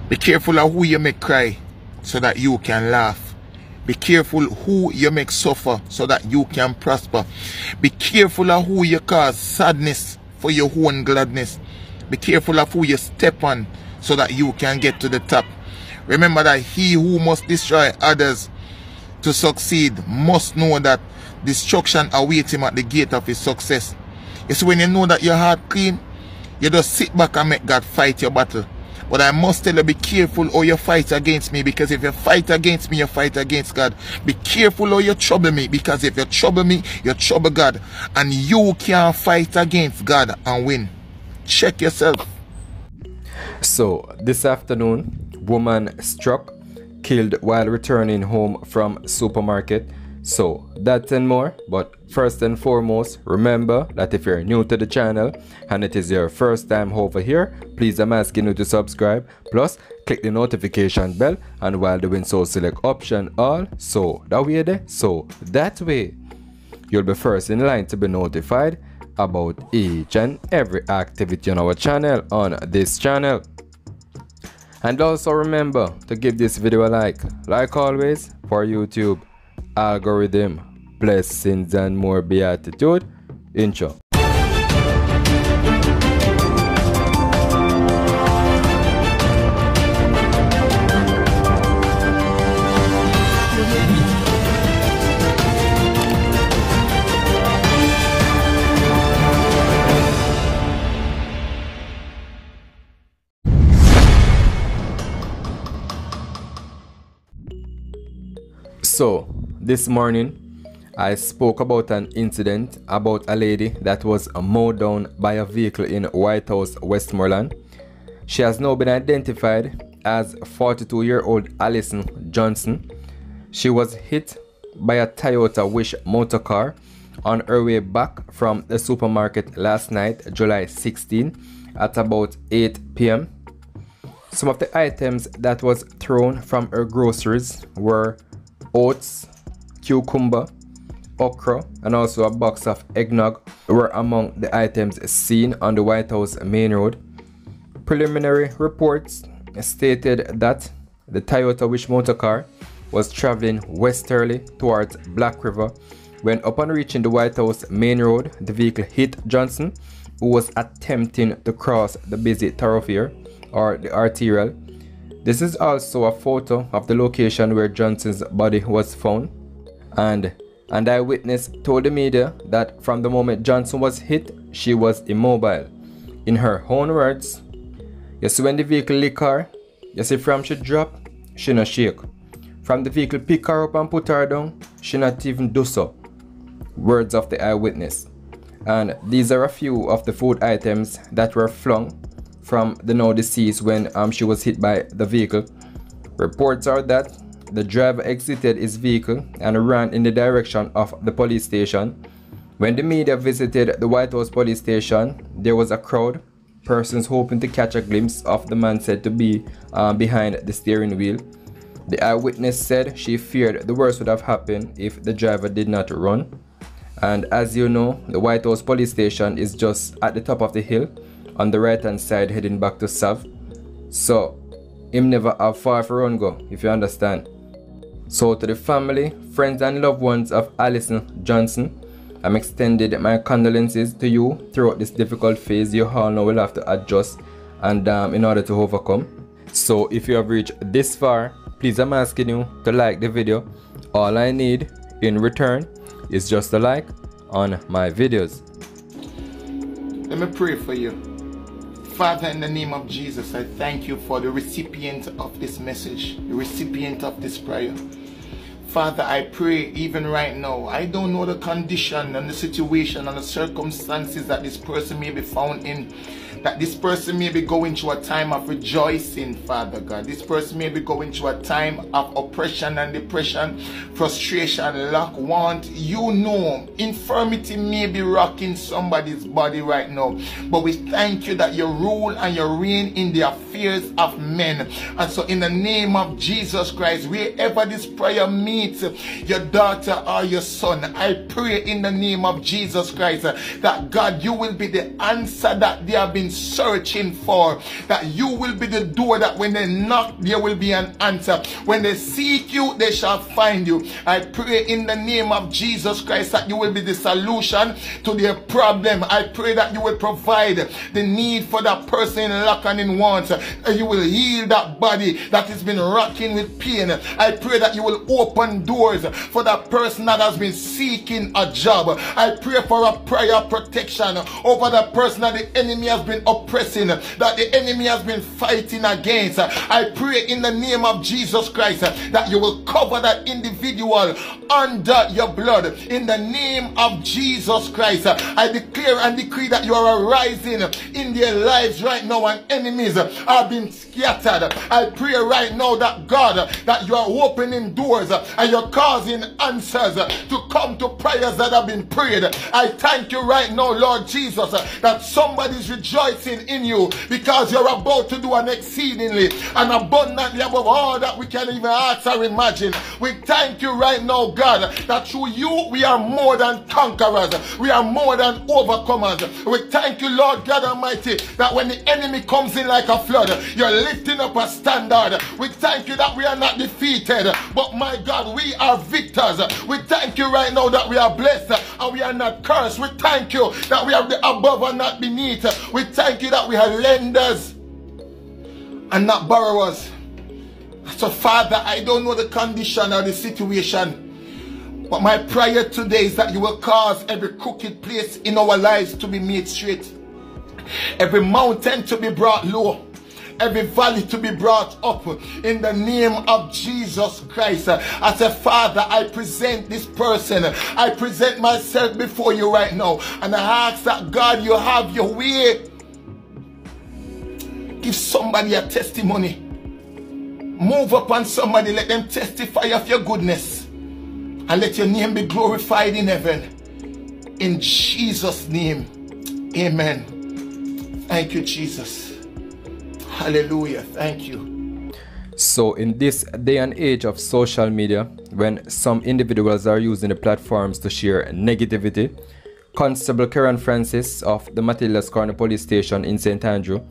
Be careful of who you make cry so that you can laugh. Be careful who you make suffer so that you can prosper. Be careful of who you cause sadness for your own gladness. Be careful of who you step on so that you can get to the top. Remember that he who must destroy others to succeed must know that destruction awaits him at the gate of his success. It's when you know that your heart clean, you just sit back and make God fight your battle. But I must tell you, be careful how you fight against me, because if you fight against me, you fight against God. Be careful how you trouble me, because if you trouble me, you trouble God. And you can't fight against God and win. Check yourself. So, this afternoon, woman struck, killed while returning home from supermarket. So, that and more, but first and foremost, remember that if you're new to the channel and it is your first time over here, please I'm asking you to subscribe, plus click the notification bell, and while doing so select option all, so that way there, so that way you'll be first in line to be notified about each and every activity on our channel, on this channel. And also remember to give this video a like always, for YouTube algorithm. Blessings and more beatitude. Intro. So, this morning, I spoke about an incident about a lady that was mowed down by a vehicle in White House, Westmoreland. She has now been identified as 42-year-old Allison Johnson. She was hit by a Toyota Wish motor car on her way back from the supermarket last night, July 16, at about 8 p.m. Some of the items that was thrown from her groceries were oats, cucumber, okra, and also a box of eggnog were among the items seen on the White House main road. Preliminary reports stated that the Toyota Wish motor car was traveling westerly towards Black River when, upon reaching the White House main road, the vehicle hit Johnson, who was attempting to cross the busy thoroughfare, or the arterial. This is also a photo of the location where Johnson's body was found, and an eyewitness told the media that from the moment Johnson was hit, she was immobile. In her own words, you see when the vehicle lick her, you see from she drop, she not shake. From the vehicle pick her up and put her down, she not even do so. Words of the eyewitness. And these are a few of the food items that were flung from the now deceased when she was hit by the vehicle. Reports are that the driver exited his vehicle and ran in the direction of the police station. When the media visited the White House police station, there was a crowd, persons hoping to catch a glimpse of the man said to be behind the steering wheel. The eyewitness said she feared the worst would have happened if the driver did not run. And as you know, the White House police station is just at the top of the hill, on the right hand side heading back to Sav. So him never have far for run go, if you understand. So to the family, friends and loved ones of Allison Johnson, I'm extended my condolences to you throughout this difficult phase you all know will have to adjust and in order to overcome. So if you have reached this far, please I'm asking you to like the video. All I need in return is just a like on my videos. Let me pray for you. Father, in the name of Jesus, I thank you for the recipient of this message, the recipient of this prayer. Father, I pray even right now, I don't know the condition and the situation and the circumstances that this person may be found in, that this person may be going through a time of rejoicing, Father God. This person may be going through a time of oppression and depression, frustration, lack, want. You know, infirmity may be rocking somebody's body right now. But we thank you that you rule and you reign in the affairs of men. And so in the name of Jesus Christ, wherever this prayer meets your daughter or your son, I pray in the name of Jesus Christ that God, you will be the answer that they have been searching for, that you will be the door, that when they knock, there will be an answer. When they seek you, they shall find you. I pray in the name of Jesus Christ that you will be the solution to their problem. I pray that you will provide the need for that person in lack and in want. You will heal that body that has been rocking with pain. I pray that you will open doors for that person that has been seeking a job. I pray for a prayer protection over the person that the enemy has been oppressing, that the enemy has been fighting against. I pray in the name of Jesus Christ that you will cover that individual under your blood. In the name of Jesus Christ, I declare and decree that you are arising in their lives right now and enemies are being scattered. I pray right now that God, that you are opening doors and you're causing answers to come to prayers that have been prayed. I thank you right now, Lord Jesus, that somebody's rejoicing in you because you're about to do an exceedingly and abundantly above all that we can even ask or imagine. We thank you right now, God, that through you we are more than conquerors. We are more than overcomers. We thank you, Lord God Almighty, that when the enemy comes in like a flood, you're lifting up a standard. We thank you that we are not defeated, but my God, we are victors. We thank you right now that we are blessed and we are not cursed. We thank you that we are the above and not beneath. We thank you that we are lenders and not borrowers. So Father, I don't know the condition or the situation, but my prayer today is that you will cause every crooked place in our lives to be made straight, every mountain to be brought low, every valley to be brought up in the name of Jesus Christ. I say, Father, I present this person, I present myself before you right now, and I ask that God, you have your way. Give somebody a testimony. Move upon somebody, let them testify of your goodness, and let your name be glorified in heaven. In Jesus' name, amen. Thank you, Jesus. Hallelujah. Thank you. So in this day and age of social media, when some individuals are using the platforms to share negativity, Constable Karen Francis of the Matilda's Corner Police Station in St. Andrew,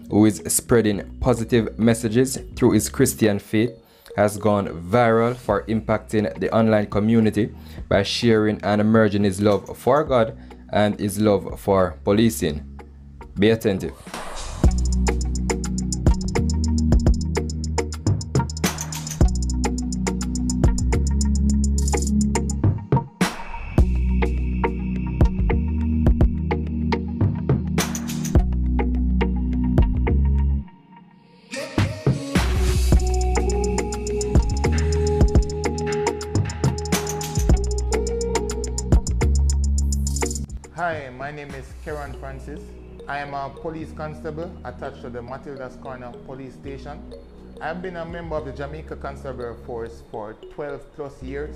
who is spreading positive messages through his Christian faith, has gone viral for impacting the online community by sharing and emerging his love for God and his love for policing. Be attentive. Hi, my name is Karen Francis. I am a police constable attached to the Matilda's Corner Police Station. I've been a member of the Jamaica Constable Force for 12 plus years.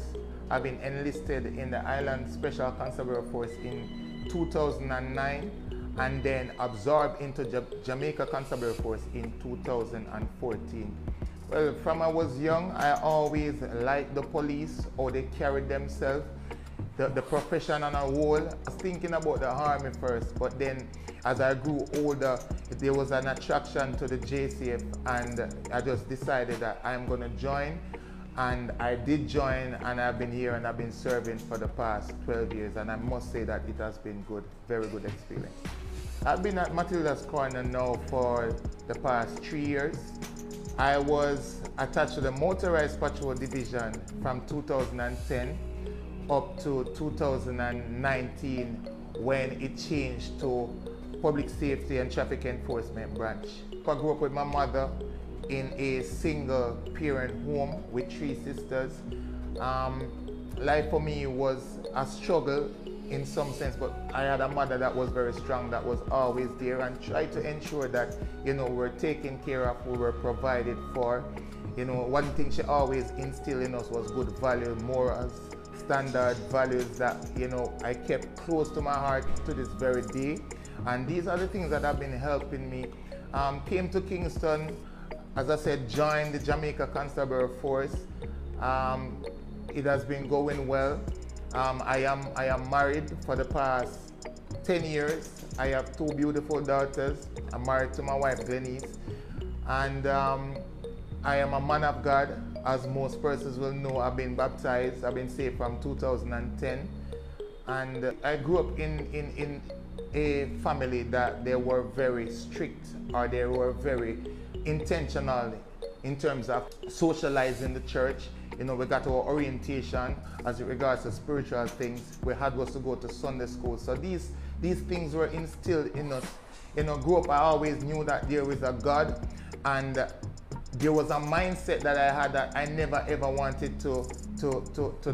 I've been enlisted in the Island Special Constable Force in 2009 and then absorbed into Jamaica Constable Force in 2014. Well, from I was young, I always liked the police, how they carried themselves, the profession on a whole. I was thinking about the army first, but then as I grew older, there was an attraction to the JCF, and I just decided that I'm going to join. And I did join, and I've been here and I've been serving for the past 12 years, and I must say that it has been good, very good experience. I've been at Matilda's Corner now for the past 3 years. I was attached to the Motorized Patrol Division from 2010 up to 2019 when it changed to Public Safety and Traffic Enforcement Branch. I grew up with my mother in a single parent home with 3 sisters. Life for me was a struggle in some sense, but I had a mother that was very strong, that was always there and tried to ensure that, you know, we're taken care of, we were provided for. You know, one thing she always instilled in us was good value, morals, standard values that, you know, I kept close to my heart to this very day. And these are the things that have been helping me. Came to Kingston, as I said, joined the Jamaica Constable Force. It has been going well. I am married for the past 10 years. I have 2 beautiful daughters. I'm married to my wife, Glenise. And I am a man of God. As most persons will know, I've been baptized. I've been saved from 2010. And I grew up in a family that they were very strict, or they were very intentional in terms of socializing the church. You know, we got our orientation as it regards to spiritual things. We had was to go to Sunday school. So these things were instilled in us. You know, grew up, I always knew that there is a God, and there was a mindset that I had that I never ever wanted to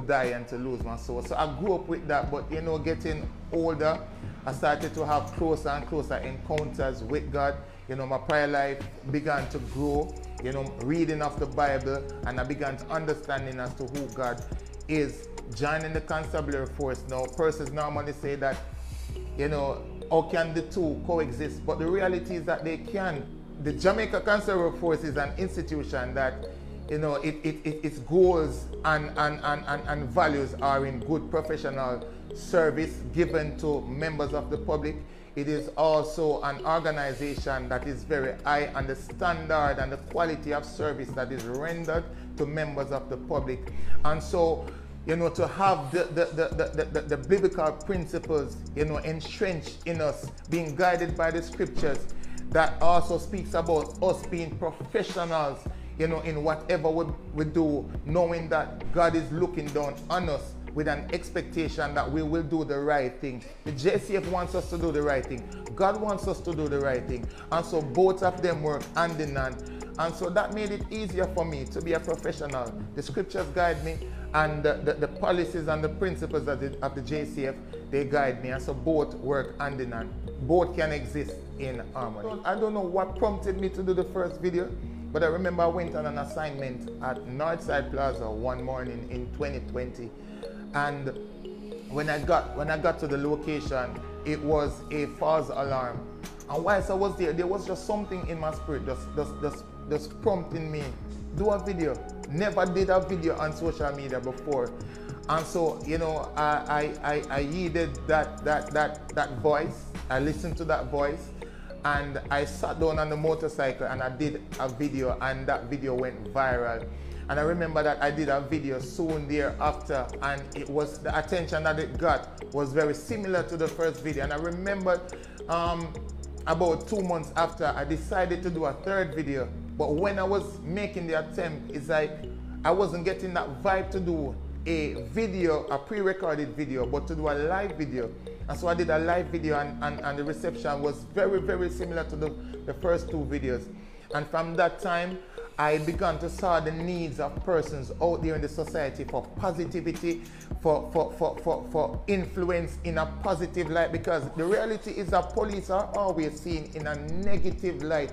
die and to lose my soul. So I grew up with that, but you know, getting older, I started to have closer and closer encounters with God. You know, my prayer life began to grow, you know, reading of the Bible, and I began to understanding as to who God is. Joining the constabulary force now, persons normally say that, you know, how can the two coexist? But the reality is that they can. The Jamaica Constabulary Force is an institution that, you know, its goals and values are in good professional service given to members of the public. It is also an organization that is very high on the standard and the quality of service that is rendered to members of the public. And so, you know, to have the biblical principles, you know, entrenched in us, being guided by the scriptures, that also speaks about us being professionals, you know, in whatever we do, knowing that God is looking down on us with an expectation that we will do the right thing. The JCF wants us to do the right thing. God wants us to do the right thing. And so both of them work hand in hand. And so that made it easier for me to be a professional. The scriptures guide me, and the policies and the principles of the JCF, they guide me. And so both work hand in hand. Both can exist in harmony. I don't know what prompted me to do the first video, but I remember I went on an assignment at Northside Plaza one morning in 2020. And when I got to the location, it was a false alarm. And whilst I was there was just something in my spirit just prompting me, do a video. Never did a video on social media before. And so, you know, I heeded that voice. I listened to that voice, and I sat down on the motorcycle and I did a video, and that video went viral. And I remember that I did a video soon thereafter, and it was, the attention that it got was very similar to the first video. And I remember about 2 months after, I decided to do a third video. But when I was making the attempt, it's like I wasn't getting that vibe to do a video, a pre-recorded video, but to do a live video. And so I did a live video, and the reception was very, very similar to the first 2 videos. And from that time, I began to saw the needs of persons out there in the society for positivity, for influence in a positive light, because the reality is that police are always seen in a negative light.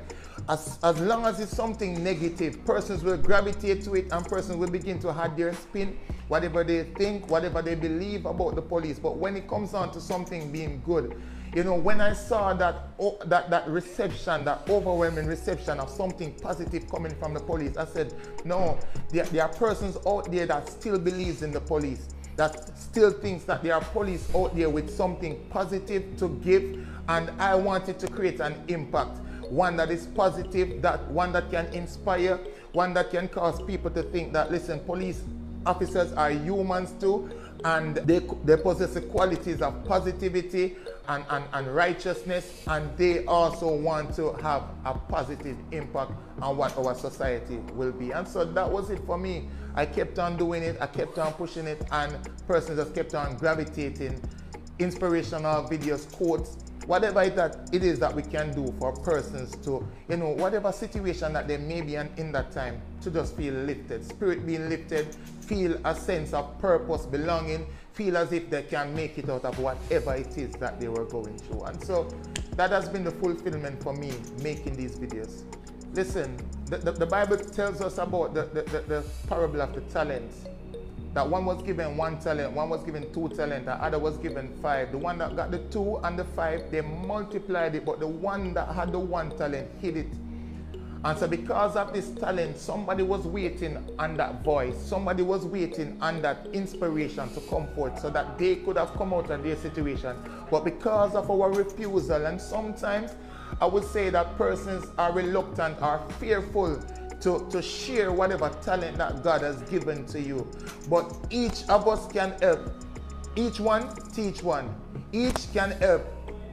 As long as it's something negative, persons will gravitate to it, and persons will begin to add their spin, whatever they think, whatever they believe about the police. But when it comes on to something being good, you know, when I saw that reception, that overwhelming reception of something positive coming from the police, I said, no, there are persons out there that still believes in the police, that still thinks that there are police out there with something positive to give, and I wanted to create an impact, one that is positive, one that can inspire, one that can cause people to think that, listen, police officers are humans too, and they possess the qualities of positivity and righteousness, and they also want to have a positive impact on what our society will be. And so that was it for me. I kept on doing it, I kept on pushing it, and persons just kept on gravitating. Inspirational videos, quotes, whatever it is that we can do for persons to, you know, whatever situation that they may be in that time, to just feel lifted, spirit being lifted, feel a sense of purpose, belonging, feel as if they can make it out of whatever it is that they were going through. And so that has been the fulfillment for me making these videos. Listen, the Bible tells us about the parable of the talents. That one was given 1 talent, one was given 2 talents, the other was given 5. The one that got the 2 and the 5, they multiplied it, but the one that had the 1 talent hid it. And so because of this talent, somebody was waiting on that voice. Somebody was waiting on that inspiration to come forth so that they could have come out of their situation. But because of our refusal, and sometimes I would say that persons are reluctant, are fearful to share whatever talent that God has given to you. But each of us can help. Each one teach one. Each can help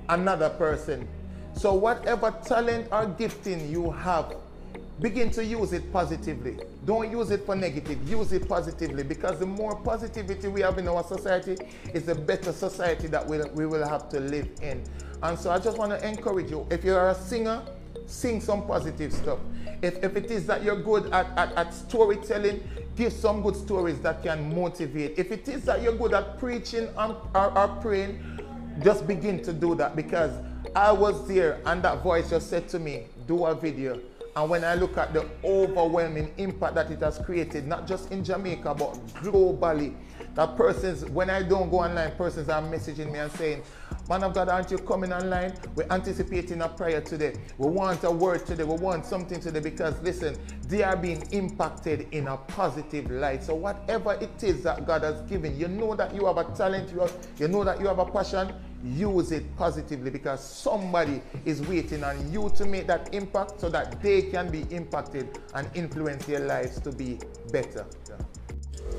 another person. So whatever talent or gifting you have, begin to use it positively. Don't use it for negative. Use it positively, because the more positivity we have in our society is the better society that we will have to live in. And so I just want to encourage you, if you're a singer, sing some positive stuff. If it is that you're good at storytelling, give some good stories that can motivate. If it is that you're good at preaching or praying, just begin to do that, because I was there and that voice just said to me, do a video. And when I look at the overwhelming impact that it has created, not just in Jamaica, but globally, that persons, when I don't go online, persons are messaging me and saying, man of God, aren't you coming online? We're anticipating a prayer today. We want a word today. We want something today, because listen, they are being impacted in a positive light. So whatever it is that God has given, you know that you have a talent, you know that you have a passion, use it positively, because somebody is waiting on you to make that impact so that they can be impacted and influence their lives to be better.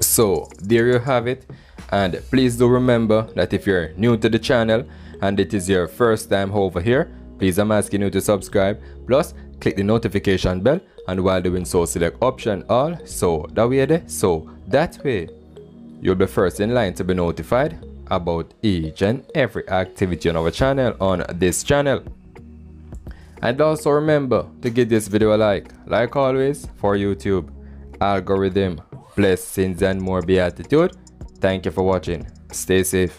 So there you have it, and please do remember that if you're new to the channel and it is your first time over here, please I'm asking you to subscribe, plus click the notification bell, and while doing so select option all, so that way you'll be first in line to be notified about each and every activity on our channel, on this channel. And also remember to give this video a like always, for YouTube algorithm. Blessings and more beatitude. Thank you for watching. Stay safe.